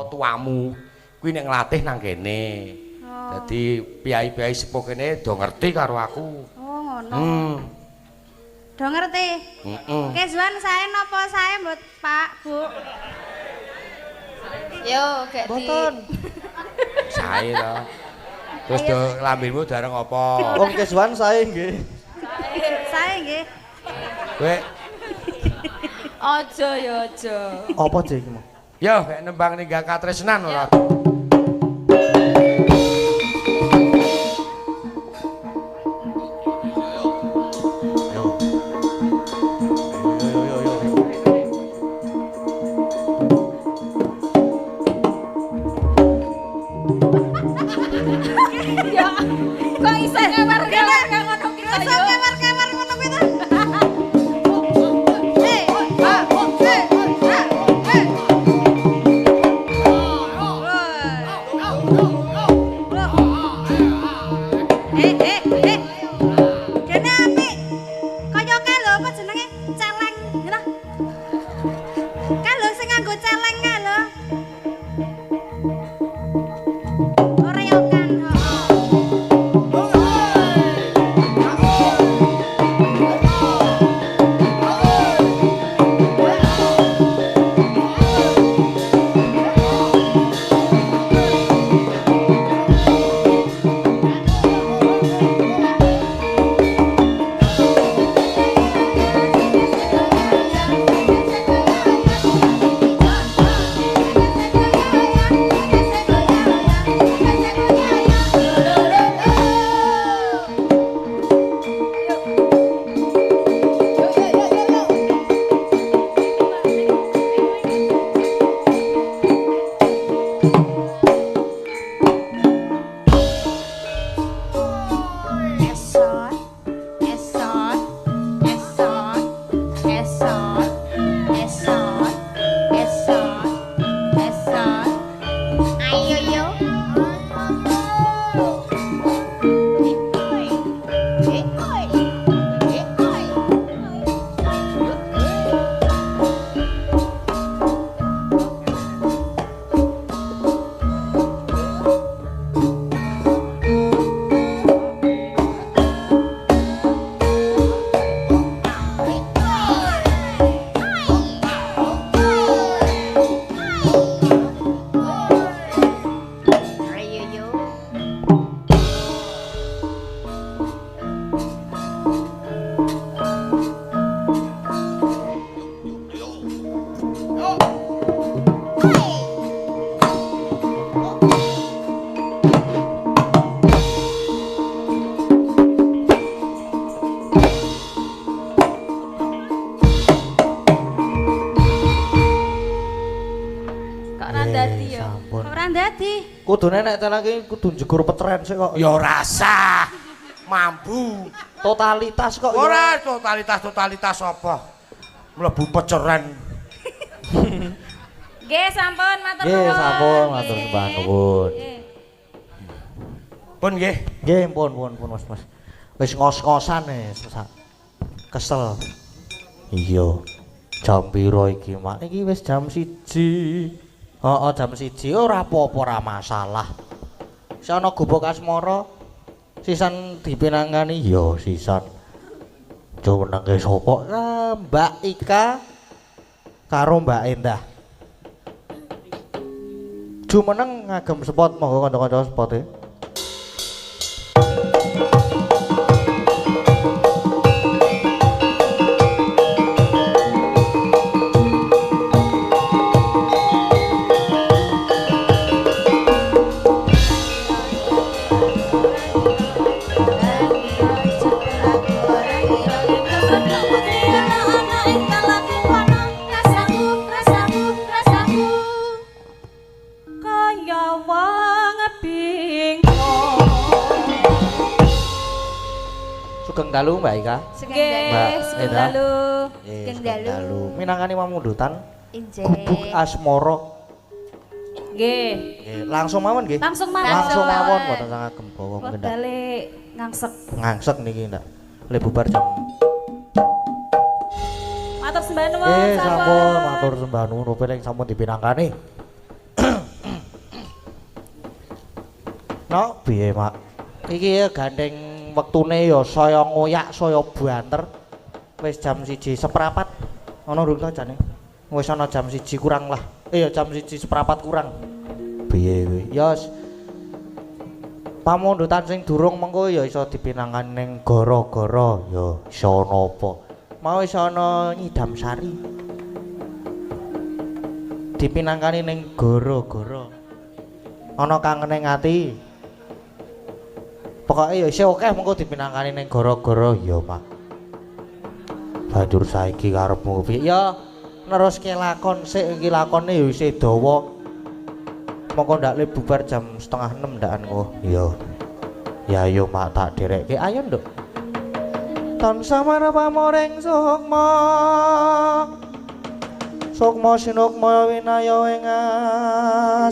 tuamu kuwi nek nglatih nang kene. Dadi piyai-piyai sepuh kene do ngerti karo aku. Oh, ngono. Do ngerti? Kezwan sae napa sae mbot Pak, Bu? Yo, gek di. Mboten. Sae to. Terus do lambemu dareng apa? Wong Kezwan sae nggih. Sae nggih. Kowe Aja ya aja. Apa Dik iki mau? yo gek nembang ninggal katresnan ora. Ya, kok iso ngewer-ngewer kok ngono ki to? Iso ngewer-ngewer ngono kuwi to. Kene apik. Kaya kalo apa jenenge? Celeng, ngono. Kalo sing nganggo celeng kae lho. Oreokan. Esot, esot, esot, esot, esot, esot, esot. Ayo yo. Ayo yo. Kok ora dadi ya? Sampun. Ora dadi. Kudune nek celeng iki kudu njegur petren sik kok. Ya rasa mampu. Totalitas kok. Ora totalitas apa? Mlebu peceran. Nggih, sampun matur Nggih, nuwun. sampun matur sembah nuwun. Nggih. Pun nggih. Nggih, pun Mas. Wis ngos-ngosan kesel. Iya. Jam piro iki, Mak? Iki wis jam 1. Heeh, jam 1 ora apa-apa, ora masalah. Wis ana gubuk asmara sisan dipinangani ya sisan. Jumenenge sapa? Mbak Ika karo Mbak Endah. Jumeneng ngagem spot monggo kanca-kanca spote. Kaya wong bingkong. Sugeng dalu Mbak Ika. Nggih, Mbak sugeng Eda. dalu. Sugeng dalu. Minangkani pamundutan Injih. gubuk asmara. Nggih. Nggih, langsung mawon nggih. Langsung mawon. Langsung mawon mboten sangagem bawa ngendak. Wektale ngangsek. Ngangsek niki ndak. Le bubar jam. Matur sembah nuwun, Sampun matur sembah nuwun rupi ing sampun dipinangkani. No, piye, Mak? Iki ya gandeng wektune ya saya ngoyak, saya banter. Wis jam 1:04. Ana durung ta jane? Wis ana jam 1 kurang lah. Jam 1:04 kurang. Piye kuwi? Ya pamundutan sing durung mengko ya iso dipinangan ning gara-gara ya iso ana apa? Mau iso ana Nyidam Sari. Dipinangkani ning gara-gara. Ana kangene ati. Pokoke ya isih akeh mengko dipinangkani ning gara-gara ya, Mak. Banjur saiki karepmu piye? Ya neruske lakon sik iki lakone ya isih dawa. Mongko ndak le bubar jam 5:30 ndakan kok. Iya. Ya ayo Mak tak derekke. Ayo, Nduk. Tansah marep pamoreng sukma. Sukma sinukma winaya ing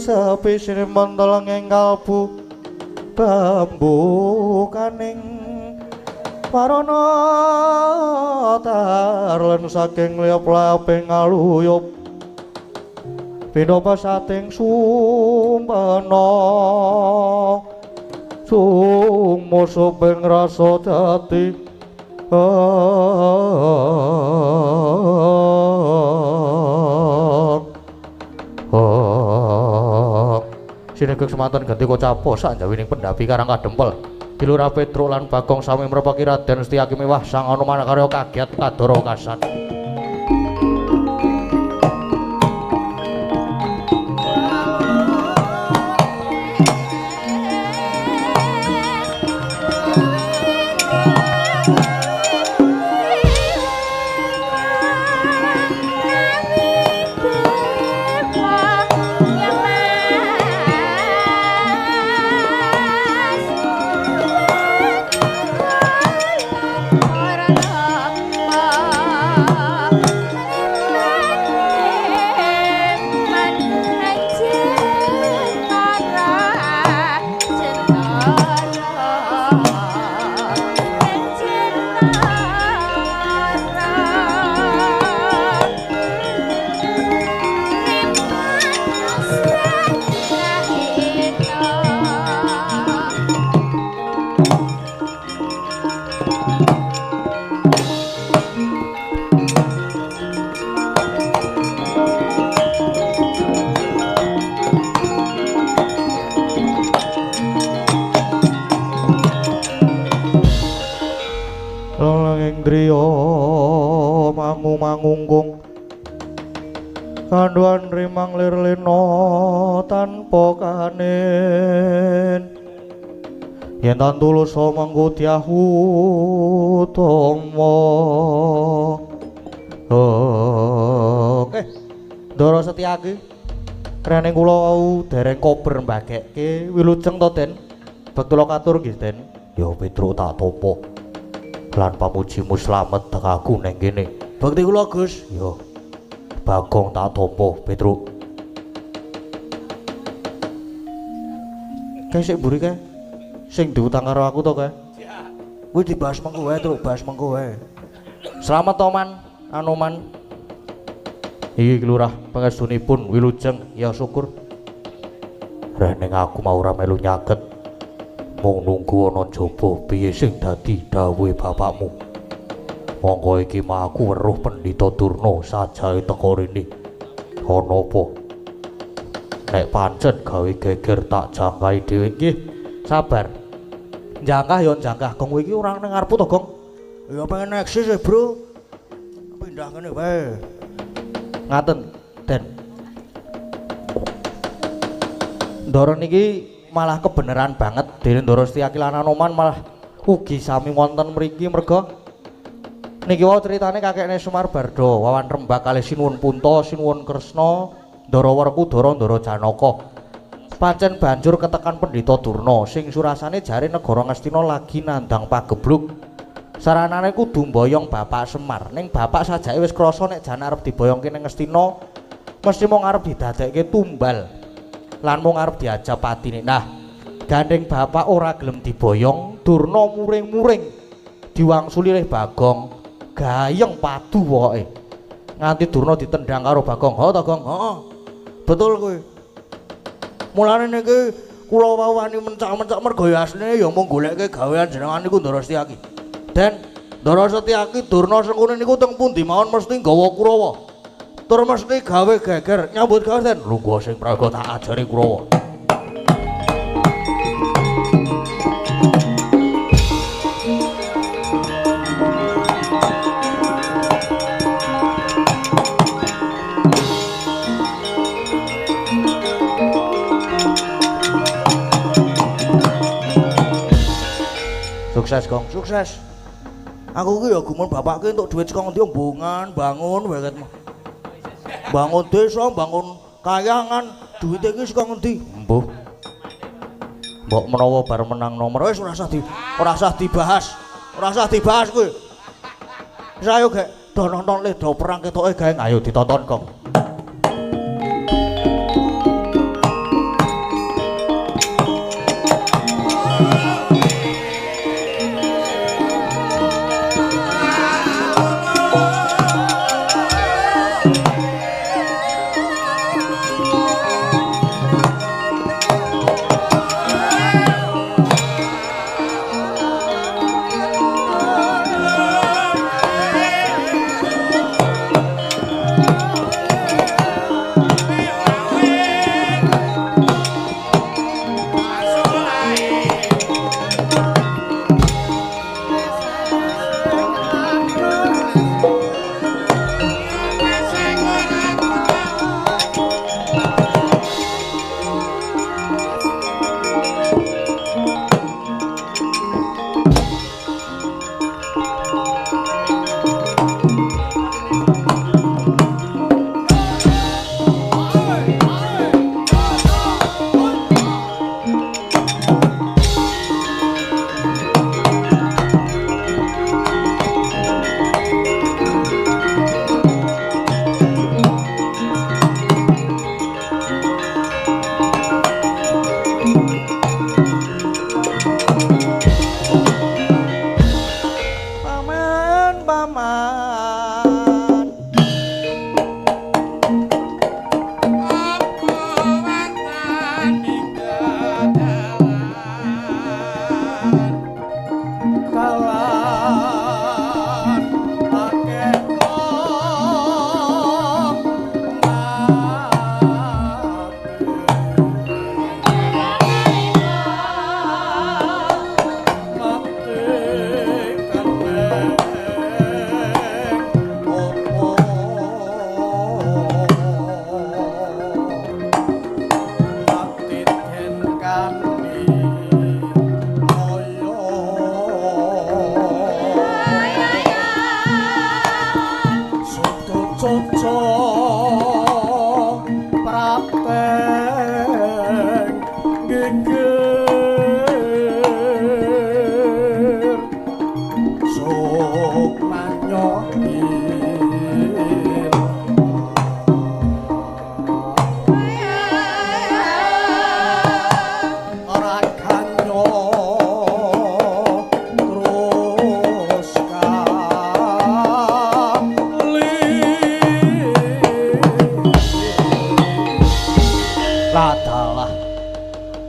sepi sirip mentol ing kalbu bambu kaning warana tarlen saking liap-liaping ngaluyup pinoba sating sumpena sumusuh ping rasa jati Sinegek semanten ganti kocapo sak jawining pendapi Karang Kadempel Dilura Petruk lan Bagong sami merepaki Raden Setyaki miwah sang Anoman karya kagiat kadara kasan mangunggung kanduan rimang lir lino tanpa kanin yen tan tulus manggo diahu tomo Ndara Setyaki rene kula wau dereng kober mbagekke wilujeng to Den bektula katur nggih Den ya Petruk tak topo lan pamujimu slamet tekaku ning kene bakti kula Gus ya Bagong tak topo Petruk kae sik mburi kae sing diutang karo aku to kae kuwi dibahas mengko wae Truk bahas mengko wae slamet to Man Anoman iki kelurah pangestunipun wilujeng ya syukur reneng aku mau ora melu nyaket mung nunggu ana jaba piye sing dadi dawuhe bapakmu monggo iki mah aku weruh Pendhita Durna sajae teko rene ana apa nek pancen gawe geger tak jangkai dhewe nggih sabar jangkah ya jangkah Gong iki ora nang ngarepku to Gong ya pengen eksis ya Bro pindah kene wae ngaten Den Ndara niki malah kebenaran banget dene Ndara Setyaki lan Anoman malah ugi sami wonten mriki merga niki wau critane kakekne Semar Bardha Wawan Rembag kalih Sinuwun Punta Sinuwun Kresna Ndara Werkudara Ndara Janaka pancen banjur ketekan Pendhita Durna sing surasane jare negara Ngastina lagi nandhang pageblug saranane kudu mboyong Bapak Semar ning bapak sajake wis krasa nek jan arep diboyongke ning Ngastina mesti mung arep didadekke tumbal lan mung arep diajab patine nah gandeng bapak ora gelem diboyong Durna muring-muring diwangsuli oleh Bagong gayeng padu pokoke nganti Durna ditendang karo Bagong ho to Gong heeh betul kuwi mulane niki kula wani mencak-mencak mergo asline ya mung goleke gawean jenengan niku Ndara Setyaki. Den, Ndara Setyaki Durna Sengkuni niku teng pundi mawon mesti nggawa Kurawa. Tur mesti gawe geger nyambut gawe Den. Lungguh sing praga tak ajari Kurawa. Sukses Gong, sukses. Aku ki ya gumun bapakku entuk dhuwit saka ngendi ombongan, bangun wae ket. Bangun desa, bangun kayangan, duwite iki saka ngendi? Mbuh. Mbok menawa bar menang nomor wis ora usah dibahas. Ora usah dibahas kuwi. Wis ayo gek do nonton le do perang ketoke gawe ayo ditonton Gong.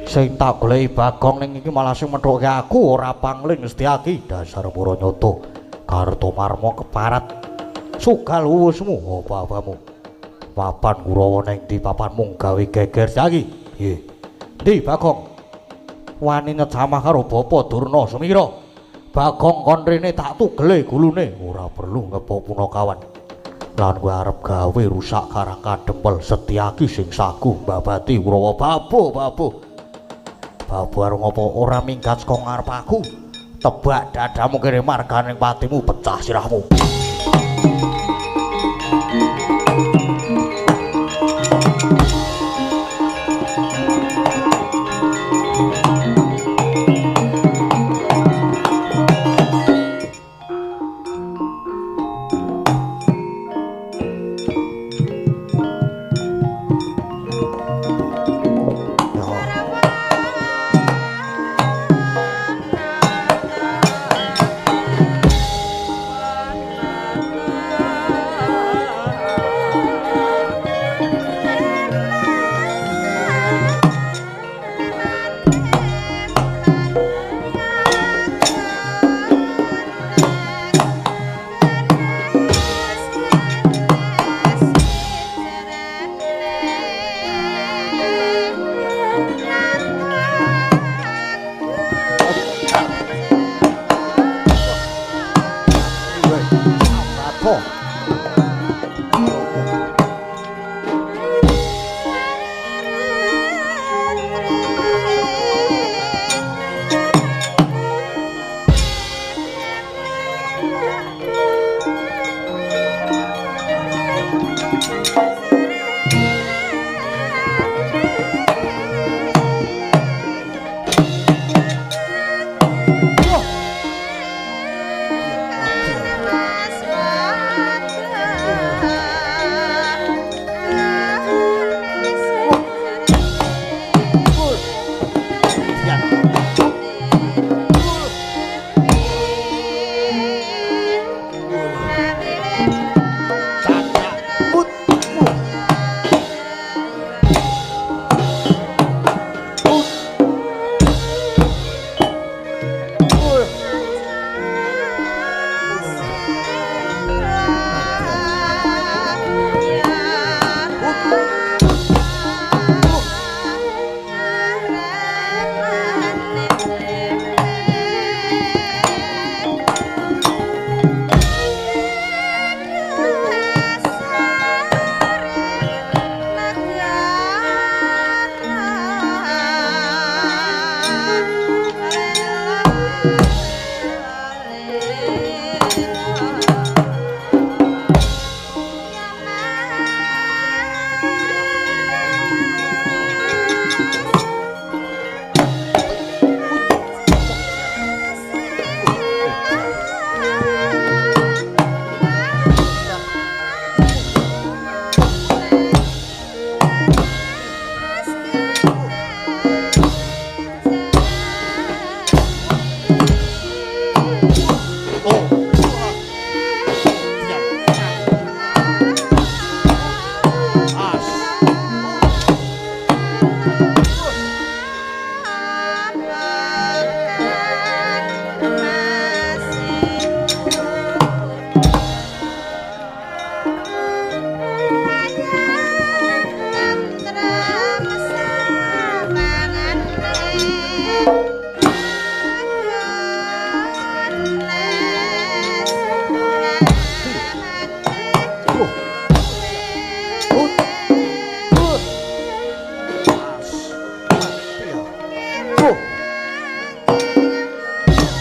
Sing tak goleki Bagong ning iki malah sing methuke aku ora pangling Setyaki dasar Puranyata Kartomarma keparat sugal wuwusmu apa-apamu papan Kurawa ning ndi papan mung gawe geger Setyaki nggih ndi Bagong wani nyecamah karo Bapa Durna Semira Bagong kon rene tak tugele gulune ora perlu ngepok punakawan lan kowe arep gawe rusak karang kadempel Setyaki sing saguh babati Kurawa babuh Babu arep ngopo ora minggat saka ngarep aku. Tebak dadamu kene marganing patimu pecah sirahmu.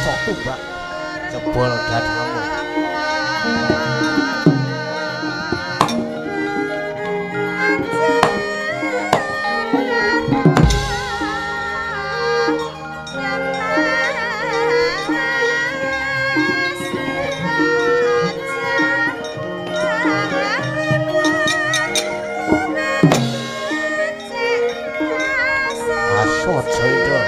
sok tumbak jebol dadamu. Aso joyo.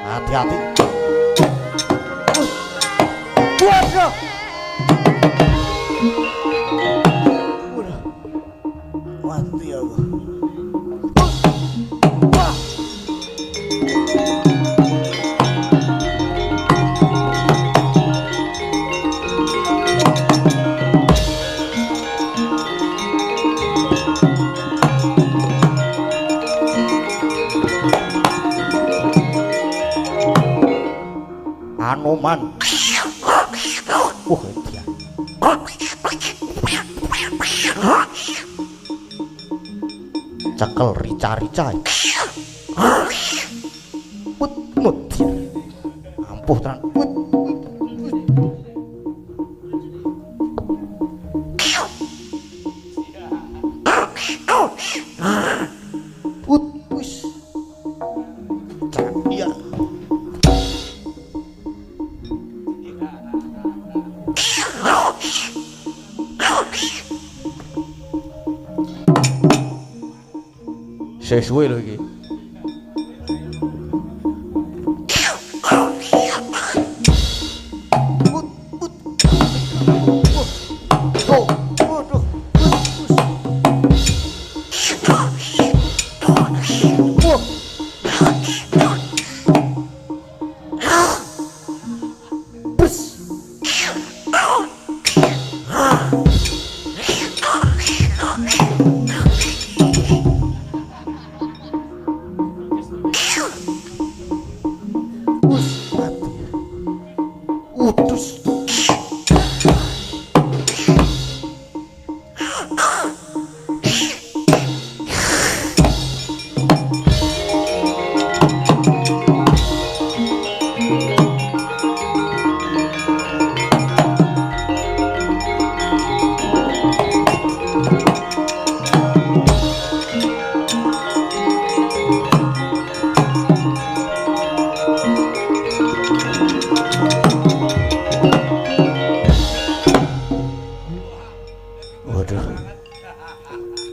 Hati-hati. Waduh. Udah. Mati aku. Wah. Anoman. Dia. Cekel rica-rica. Mut dia. Ampuh tenan. Wis. Iya. Sesuai lho iki.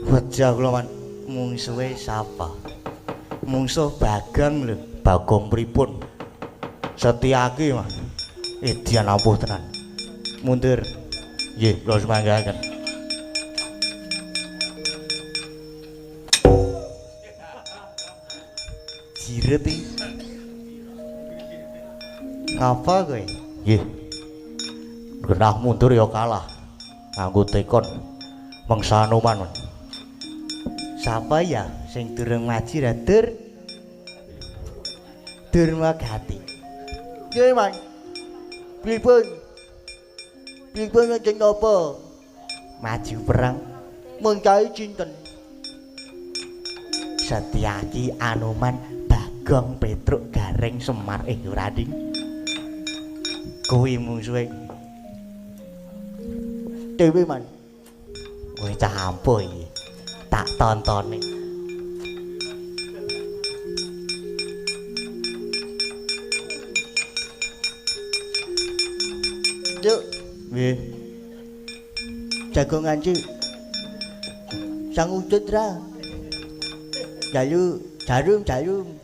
Wajah kula man mungsuhe sapa? Mungsuh Bagong lho, Bagong pripun? Setyaki, Mas. Edian ampuh tenan. Mundur. Nggih, kula sumanggaken. Jiret iki. Ngapa kowe? Nggih. Genah mundur ya kalah. Nganggo tekon mangsa Anoman. Sapa ya sing durung maji ra Durmagati. Nggih, Mas. Pripun? Pripun ngajeng napa? Maju perang. Mun kae cinten? Setyaki, Anoman, Bagong, Petruk, Gareng, Semar ora ding. Kuwi mungsuhe. Dewe, Man. Kowe cah ampuh iki. Tak tontone. Cuk, nggih. Jagongan Cuk. Sang udut ra. Jarum.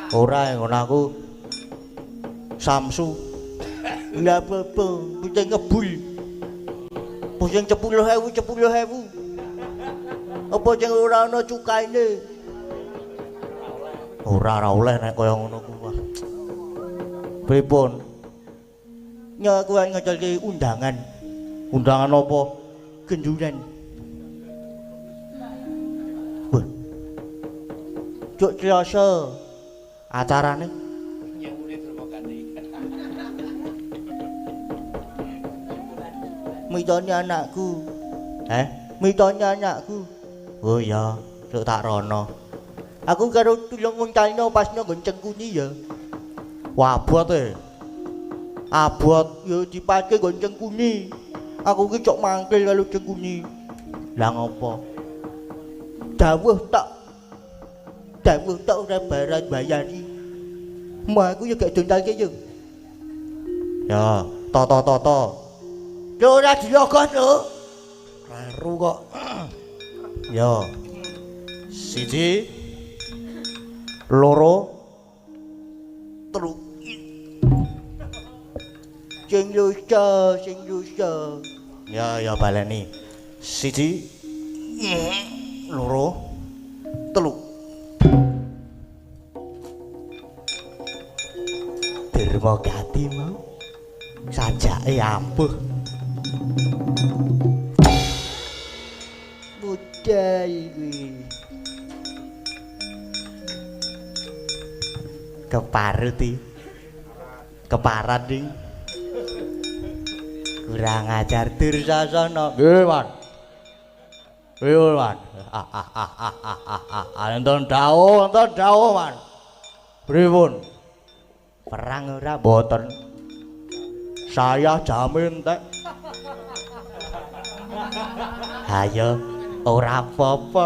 Ora ngono aku. Samsu. Lah apa, kucing ngebul. Kucing 10.000. Apa sing ora ana cukaine? Ora oleh nek kaya ngono kuwi. Pripun? Nya kuwi ngecelke undangan. Undangan apa? Gendulan. Wah. Cuk Triasa. Acarane nyewune Dermagati. Mitone anakku. Mitone anakku. Oh ya, cuk tak rono. Aku karo tulung nguncalno pas nang Cengkuni ya. Wah, abot e. Abot yo dipake nggon Cengkuni. Aku ki cok mangkel karo Cengkuni. Lah ngopo? Dawuh tok ora barat bayari. Mbah aku yo gak dontalke yo. Ya, to. Yo ora dilogos lho. Karo kok. Yo. 1 2 3 sing lusa. Ya baleni. 1 2 3 Dermagati mau sajake ampuh. Bocah iki. Keparat ding. Kurang ajar Dursasana. Nggih, Wan. Wan. Enten dawuh, Wan. Pripun? Perang ora mboten. Saya jamin teh. Ayo, ora apa-apa.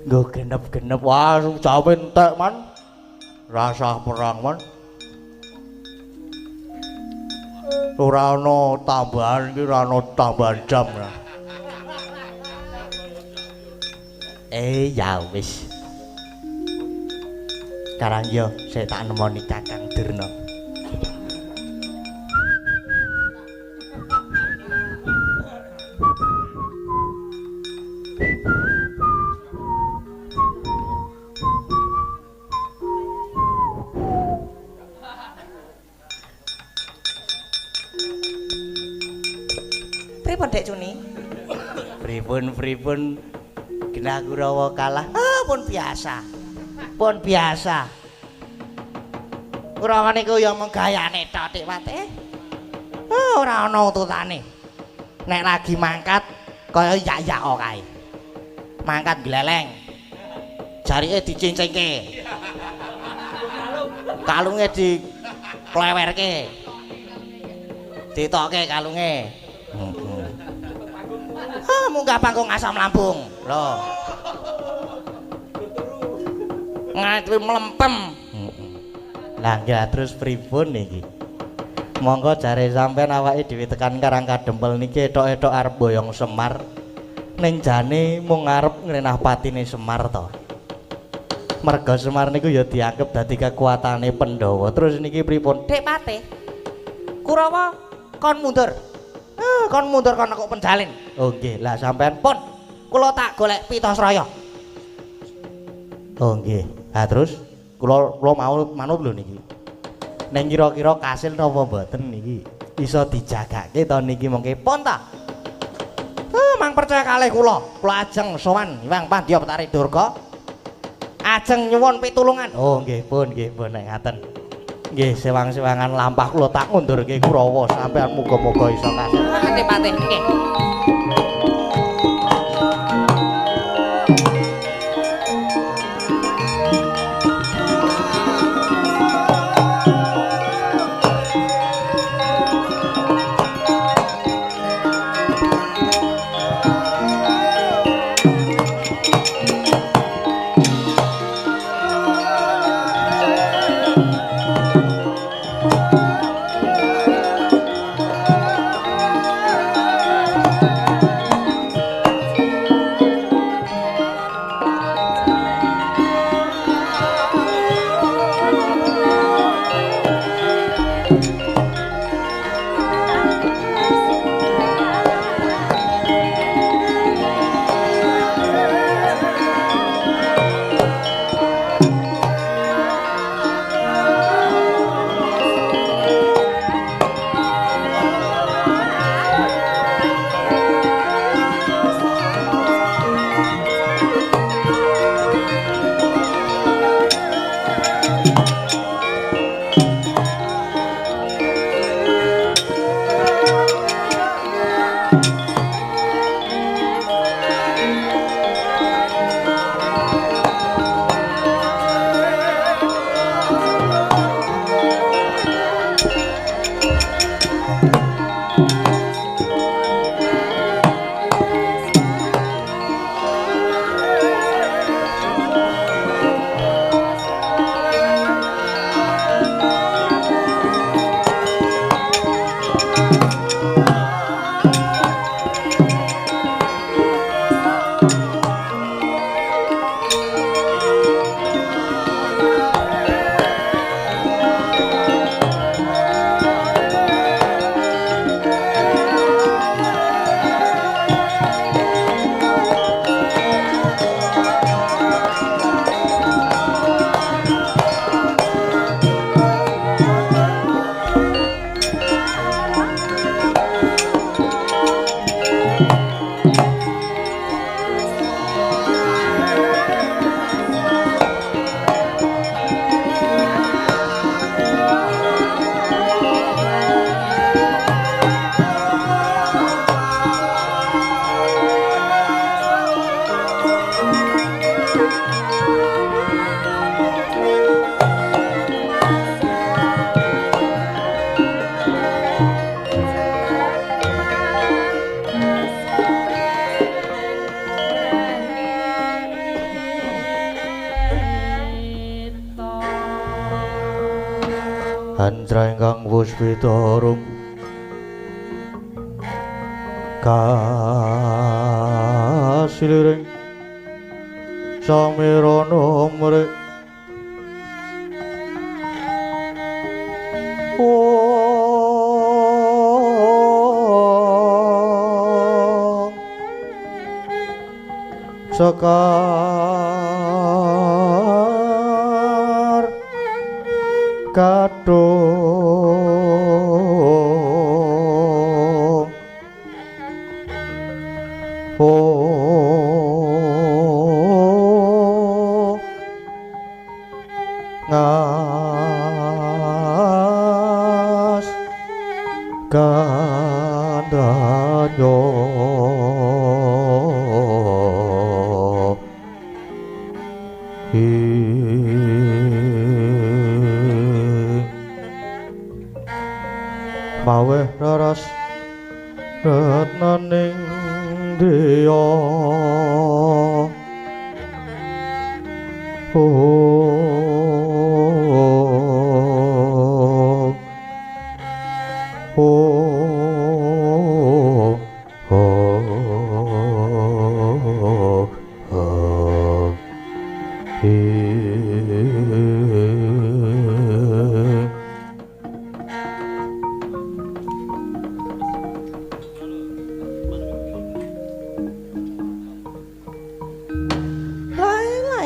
Nggo genep-genep wah jamin teh, Man. Rasa perang, Man. Ora ana tambahan iki, ora ana tambahan jam. Ya wis. Sekarang yo saya tak nemoni Kakang Durna. Pripun Dek Cuni? Pripun Genah Kurawa kalah. Pun biasa. Kurawa niku ya menggayane tok Dik Wate. Ora ana ututane. Nek lagi mangkat kaya yak-yak kae. Mangkat gleleng. Jarike dicincingke. Kalunge diklewerke. Ditokke kalunge. Munggah panggung asam lambung. Lho. Ngatri mlempem. Lah nggih terus pripun niki? Monggo jare sampean awake dhewe tekan Karang Kadempel niki etok-etok arep boyong Semar. Ning jane mung arep ngrenah patine Semar to. Merga Semar niku ya dianggep dadi kekuatane Pandhawa. Terus niki pripun? Dek Patih. Kurawa kon mundur. Kon mundur kon kok penjalin. Oh nggih, lah sampean pun kula tak golek Pitasraya. Oh nggih. Ha terus kula mau manut lho niki. Ning kira-kira kasil napa mboten niki? Iso dijagake to niki mengke pun ta? Mang percaya kalih kula. Kula ajeng sowan Hyang Pandya Betari Durga. Ajeng nyuwun pitulungan. Oh nggih pun nek ngaten. Nggih, sewang-sewangan lampah kula tak ngundurke Kurawa sampean muga-muga iso kasil. Patih nggih. Kanjra ingkang puspita kasiliring samirana mrek sekar kadung ngas kandanyo mawe raras retnaning dia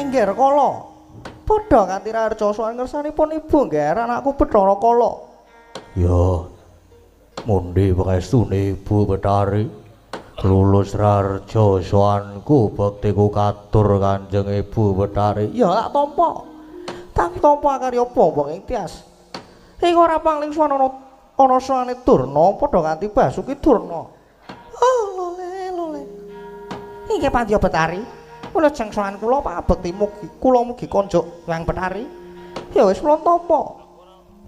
Ngger kala padha kanthi rarca sowan ngersanipun ibu ngger anakku Bathara Kala. Ya mundi pangestune Ibu Betari lulus rarca sowanku bektiku katur Kanjeng Ibu Betari. Ya tak tampa. Tak tampa karya bombong ing tias. Ing ora pangling swana ana sowane Durna padha kanthi Basuki Durna. Oh lole. Iki Pandya Betari. Kula jeng sowan kula pabekti mugi kula mugi konjuk Hyang Betari. Ya wis kula tampa.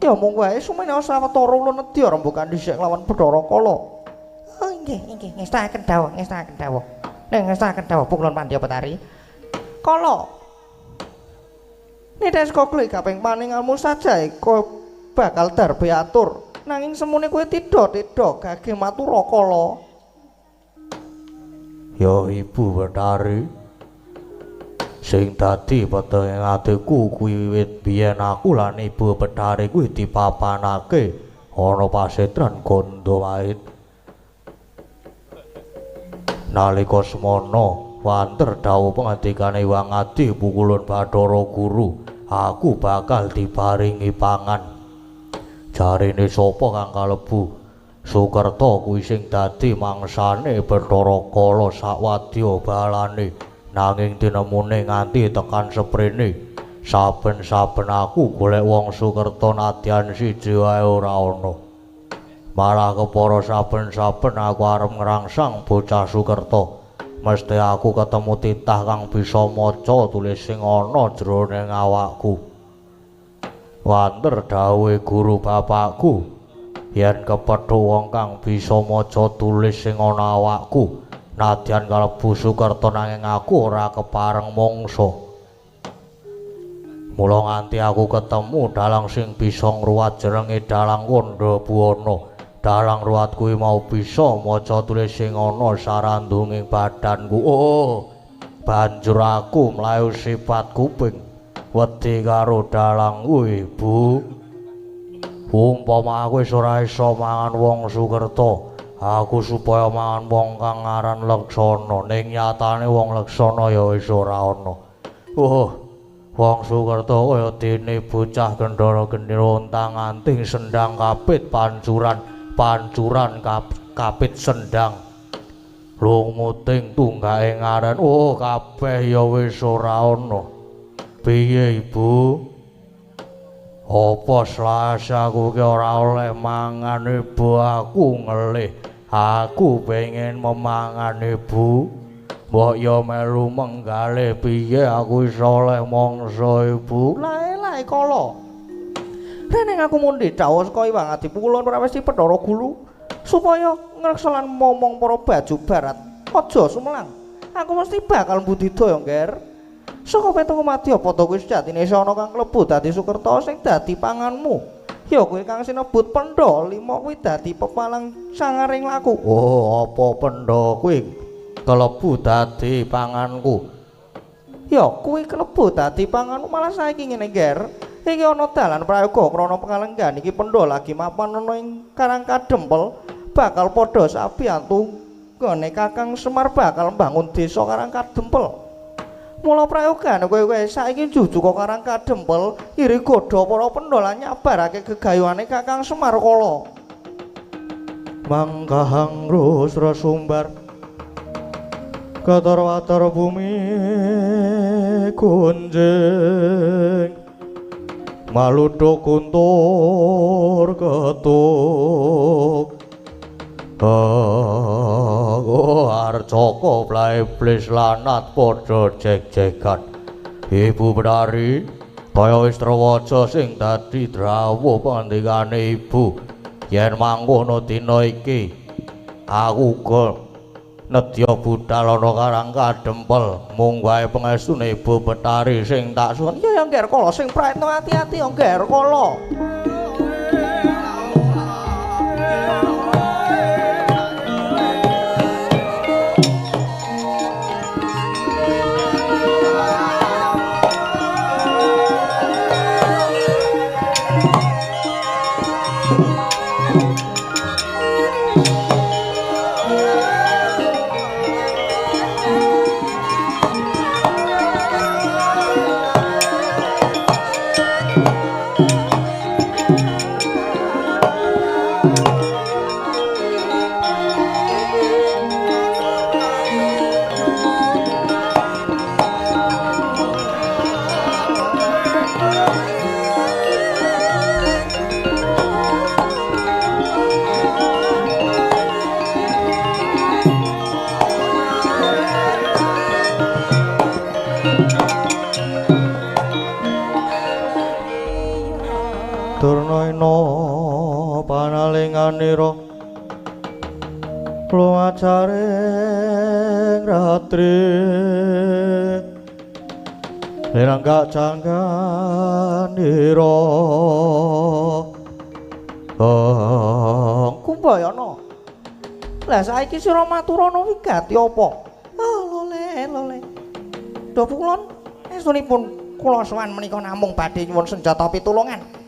Ya mung wae sumene sawetara kula nedya rembugan dhisik lawan Bathara Kala. Oh nggih, ngestaken dawuh. Ngestaken dawuh Pukulun Pandya Betari. Kala. Netes kok kuwi kaping paningalmu sajae kowe bakal darbe atur. Nanging semune kowe tidha-tidha gageh matura Kala. Ya Ibu Betari. Sing dadi peteng ing atiku kuwi wiwit biyen aku lan Ibu Betari kuwi dipapanake ana pasetran Gondowait. Nalika semana wanter dawuh pangandikane Hyang Adi Pukulun Bathara Guru, aku bakal diparingi pangan. Jarine sapa kang kalebu Sukerta kuwi sing dadi mangsane Bathara Kala sakwadya balane. Nanging tinemune nganti tekan seprene saben-saben aku golek wong Sukerta nadyan siji wae ora ana. Malah kepara saben-saben aku arep ngrangsang bocah Sukerta. Mesti aku ketemu titah kang bisa maca tulis sing ana jroning awakku. Wanter dawuhe guru bapakku, yen kepethuk wong kang bisa maca tulis sing ana awakku, nadyan kalebu Sukerta nanging aku ora kepareng mangsa. Mula nganti aku ketemu dalang sing bisa ngruwat jenenge Dalang Kandhabuana. Dalang ruwat kuwi mau bisa maca tulis sing ana sarandunging badanku. Oh, banjur aku mlayu sipat kuping wedi karo dalang kuwi, Bu. Umpama aku wis ora iso mangan wong Sukerta, aku supaya mangan wong kang aran Leksana, ning nyatane wong Leksana ya wis ora ana. Wong Sukerta kaya dene bocah gendara gendera untang-anting sendang kapit pancuran kapit sendang lumuting tunggake ngaran. Kabeh ya wis ora ana. Piye Ibu? Apa Selasa aku ki ora oleh mangan Ibu? Aku ngelih. Aku pengen memangan Ibu. Mbok ya melu menggalih piye aku iso oleh mangsa Ibu? Lae kala. Rene aku mundi dawuh saka Hyang Adi Pukulun Prawesti Bathara Guru supaya ngreksa lan momong para baju barat. Aja sumelang. Aku mesti bakal mbudidaya, Ngger. Saka petungku madya padha kuwi sejatine ana kang klebu dadi Sukerta sing dadi panganmu. Ya kowe kang sinebut Pendha Lima kuwi dadi pepalang sangaring laku. Oh, apa Pendha kuwi kelebu dadi panganku? Ya kuwi kelebu dadi panganku malah saiki ngene, Ger. Iki ana dalan prayoga krana pangalenggan iki Pendha lagi mapan ana ing Karang Kadempel bakal padha sabiyantu gone Kakang Semar bakal mbangun desa Karang Kadempel. Mula prayogan kowe saiki jujuk kok Karang Kadempel iri godha para Pendha lan nyabarake gegayuhane Kakang Semar kala. Mangkahang rusra sumbar katar-watar bumi kunjing maludha kuntur ketuk Arjaka Blaiblis lanat padha jeg-jegan. Ibu Bedari kaya wis trawaja sing dadi drawuh pandikane ibu. Yen mangkono dina iki aku uga nedya budhal ana Karang Kadempel. Mung wae pangestune Ibu Bedari sing tak suwun. Ya Ngger Kala sing praetno ati-ati ya Ngger Kala. Pangalinganira lumacaring ratri Lenangga jangganira Kumbayana lah saiki sira maturana wigati apa? Lole Duh kulon estunipun kula sowan menika namung badhe nyuwun senjata pitulungan.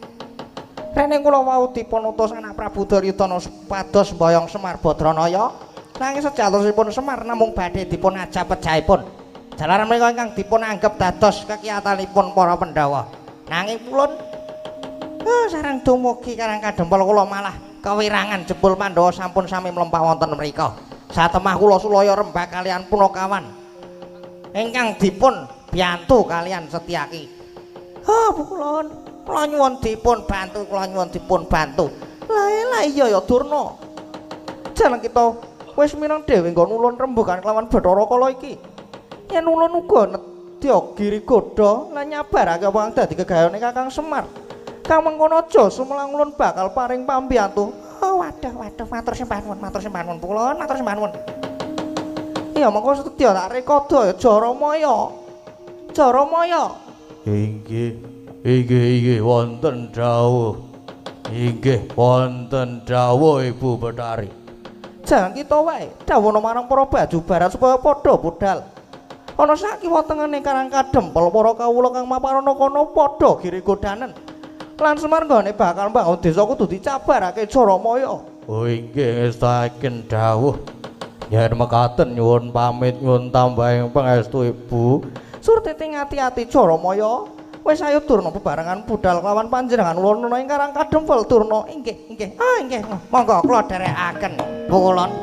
Rene kula wau dipun utus anak Prabu Duryudana supados mboyong Semar Badranaya. Nanging sejatosipun Semar namung badhe dipun ajab pejahipun. Jalaran menika ingkang dipun anggep dados kekiyatanipun para Pandhawa. Nanging pulun sareng dumugi Karang Kadempel kula malah kewirangan jebul Pandhawa sampun sami mlempah wonten mriku. Satemah kula Sulaya Rembag kalian Punakawan ingkang dipun biyantu kalian Setyaki. Pukulun kula nyuwun dipun bantu. Lah iya ya Durna. Jalan kita wis mireng dhewe nggon ulun rembugan kelawan Bathara Kala iki. Yen ulun uga nedya giri godha lan nyabarake wong dadi gegayane Kakang Semar. Kang mengkono aja sumelang ulun bakal paring pambiyantu. Waduh matur sembah nuwun Pulun, matur sembah nuwun. Iya mengko sedya tak rekada ya Jaramaya. Inggih wonten dawuh. Ibu Bedari. Jangan kita wae dawuhna marang para baju barat supaya padha budhal. Ana sakiwa tengene Karang Kadempel para kawula kang maparana kono padha giri godanen. Lan Semar nggone bakal mbangun desa kudu dicabarake Jaramaya. Inggih ngestaken dawuh. Yen mekaten nyuwun pamit nyuwun tambahing pangestu Ibu. Surtiti ngati-ati Jaramaya. Wis ayo Durna bebarengan budhal kelawan panjenengan ulun ana ing Karang Kadempel Durna. Inggih. Inggih. Monggo kula dherekaken. Pulun.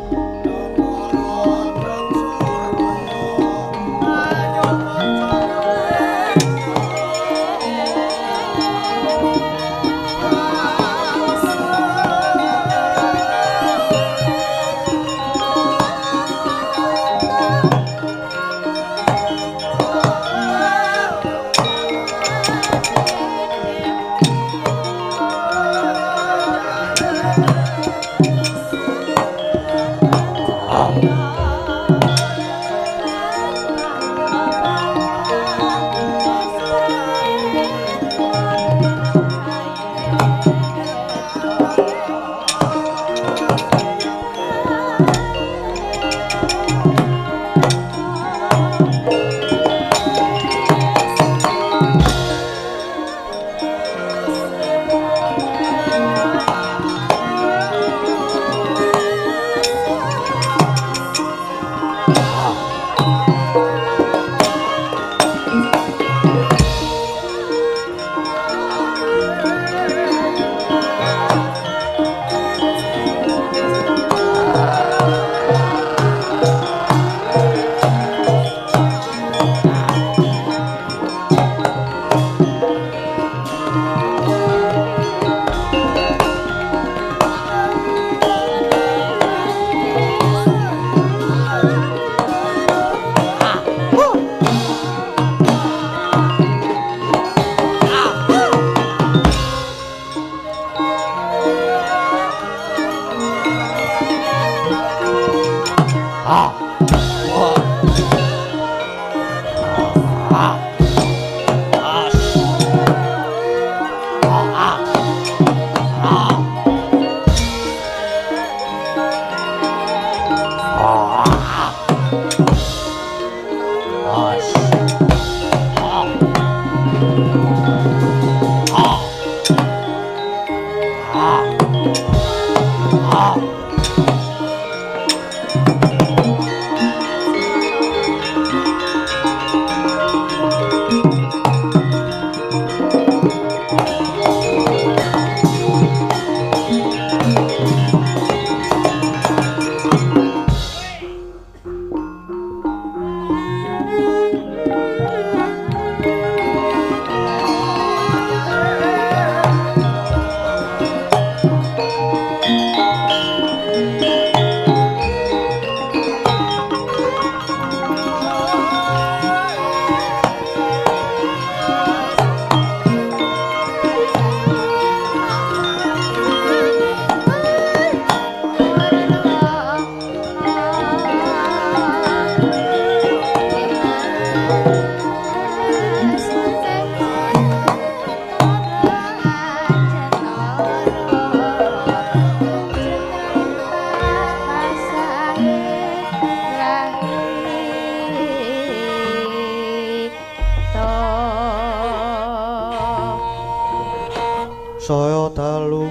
saya dalu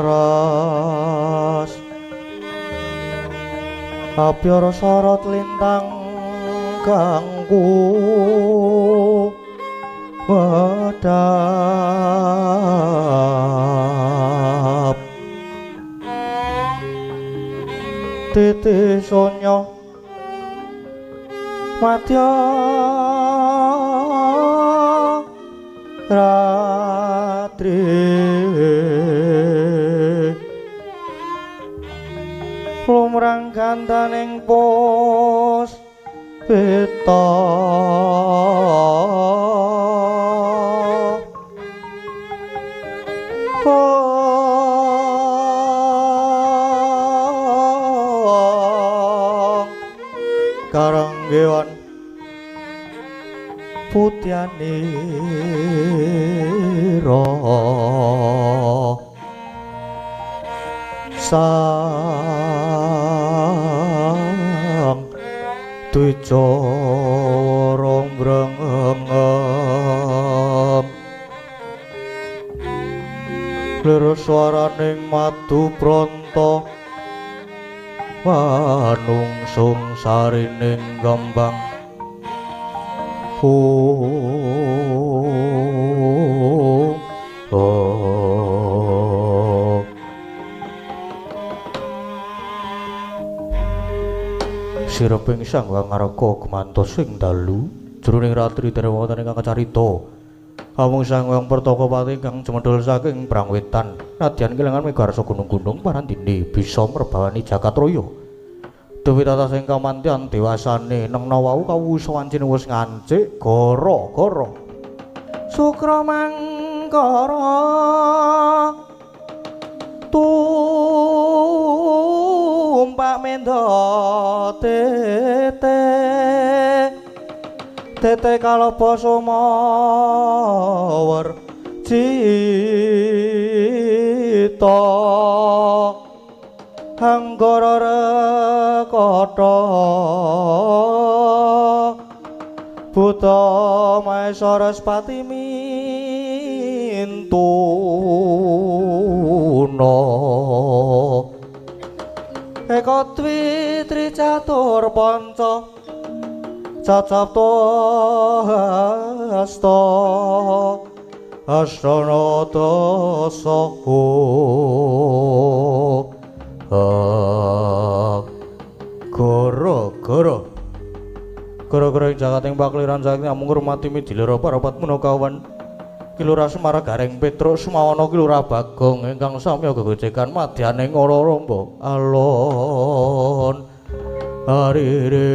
ras apyara sorot lintang kangku wedap titi sonya madya ratri lumrang gandaning pos peta karanggewan putyanira sang tujo rombrengem lir swaraning madu pronto manungsung sarining gambang sireping sang wangaraka gumantos sing dalu jroning ratri derewatan ingkang kacarita amung sang wang Pertakapati kang cemedhul saking perang wetan nadyan kelangan migarsa gunung-gunung parandene bisa merbawani Jagatraya dewi tatas ingkang mantian dewasane nengna wau kawusa wancine wis ngancik gara-gara Sukramangkara tumpak mendha tete kalapa sumawar cita anggara rekata buta maesarespati mintuna eka twitri catur panca cacapta hasta astana saha gara-gara ing jagating pakliran saking amung ngurmati midilira parapat munakawan Kilura Semar Gareng Petrus mawana Kilura Bagong ingkang samya gegojekan madyaning ora romba alon arire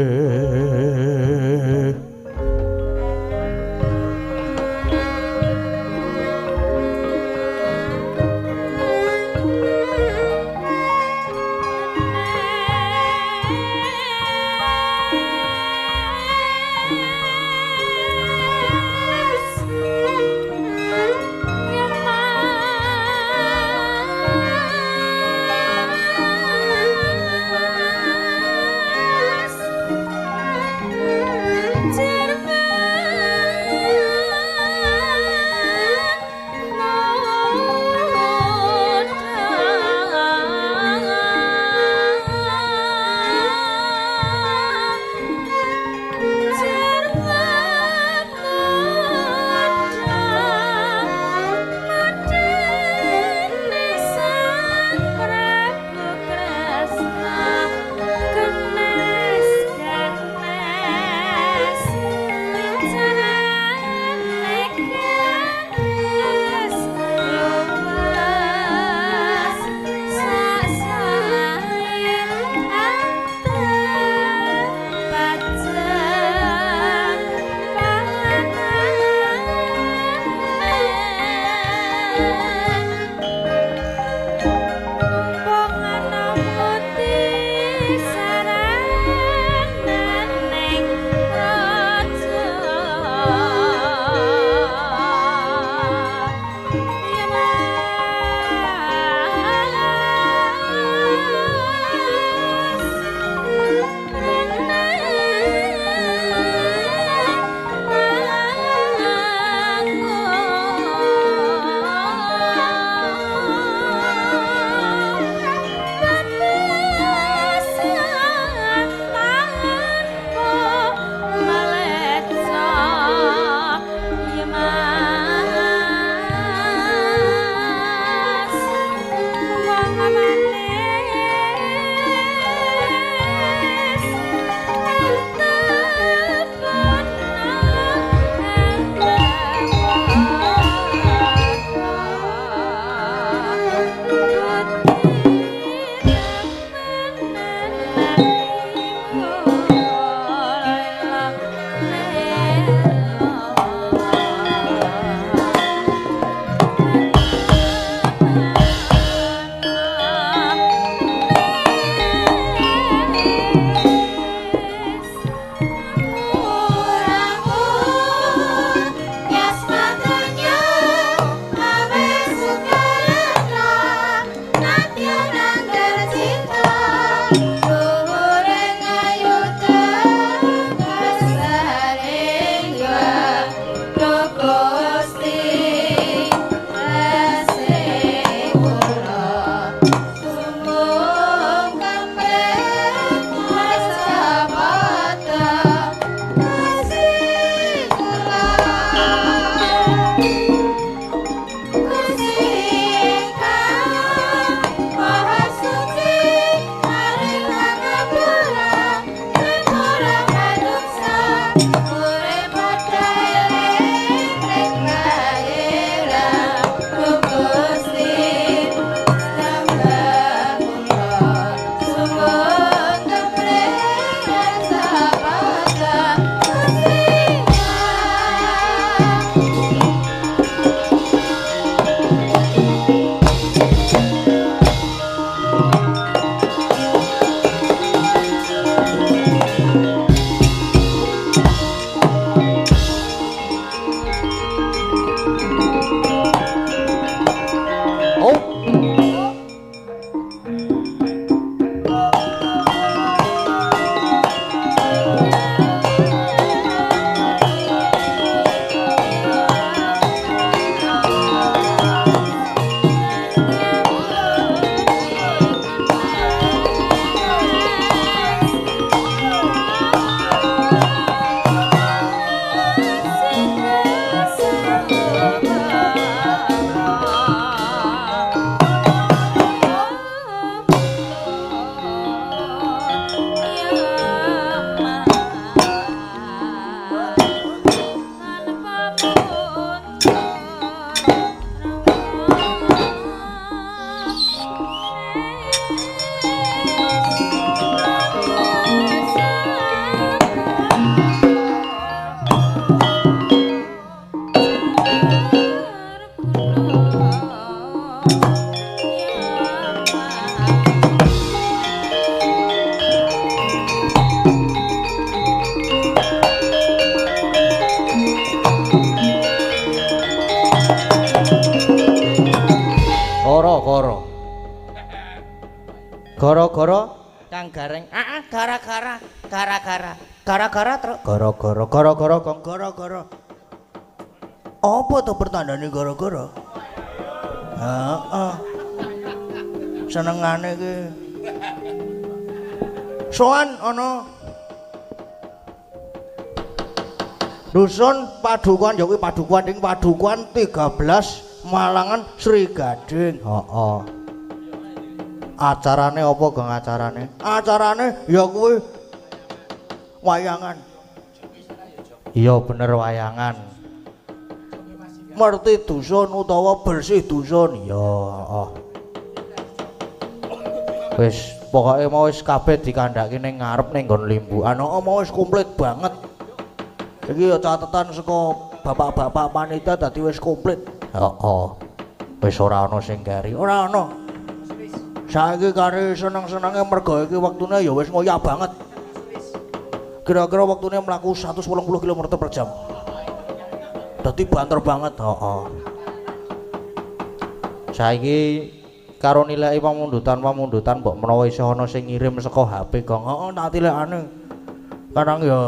Gara-gara. Gara-gara Kang Gareng. Gara-gara. Gara-gara terus gara-gara Kang gara-gara. Apa to pertandane gara-gara? Heeh. Senengane iki. Soan ana dusun padukuan ya kuwi padukuan ing padukuan 13 Malangan Sri Gading. Heeh. Acarane apa Gang acarane? Acarane ya kuwi wayangan. Iya bener wayangan. Merti dusun utawa bersih dusun. Ya, heeh. Wis pokoke mau wis kabeh dikandhaki ning ngarep ning nggon limbukan. Heeh, mau wis komplit banget. Iki ya catetan saka bapak-bapak panitia dadi wis komplit. Heeh. Wis ora ana sing gari, ora ana. Saiki kare seneng-senenge mergo iki wektune ya wis ngoyak banget. Kira-kira wektune mlaku 180 km per jam. Dadi banter banget, heeh. Saiki karo nilai pamundutan mbok menawa isih ana sing ngirim saka HP Gong. Heeh, tak tilekane. Kadang ya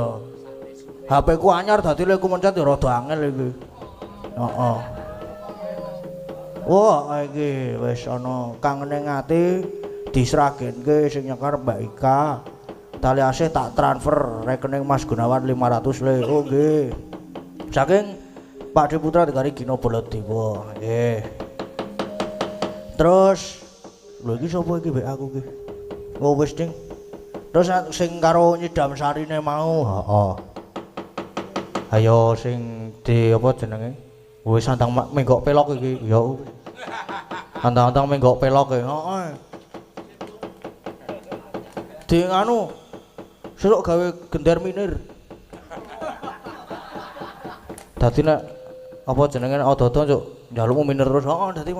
HP ku anyar dadi lek ku mencet ya rada angel iki. Heeh. Wah, iki wis ana kang ning ati diseragenke sing nyekar Mbak Ika. Tali asih tak transfer rekening Mas Gunawan 500 le. Oh nggih. Saking Pak Deputra Dikari Gino Baladewa. Nggih. Terus lho iki sapa iki mbek aku iki? Oh wis ding. Terus sing karo nyidam sarine mau, heeh. Ayo sing di apa jenenge? Wis sandang menggok pelok iki. Ya. Antang-antang menggok pelok e, heeh. Di anu sesuk gawe gender minir. Dadi nek apa jenenge ada-ada njaluk minir terus, heeh dadi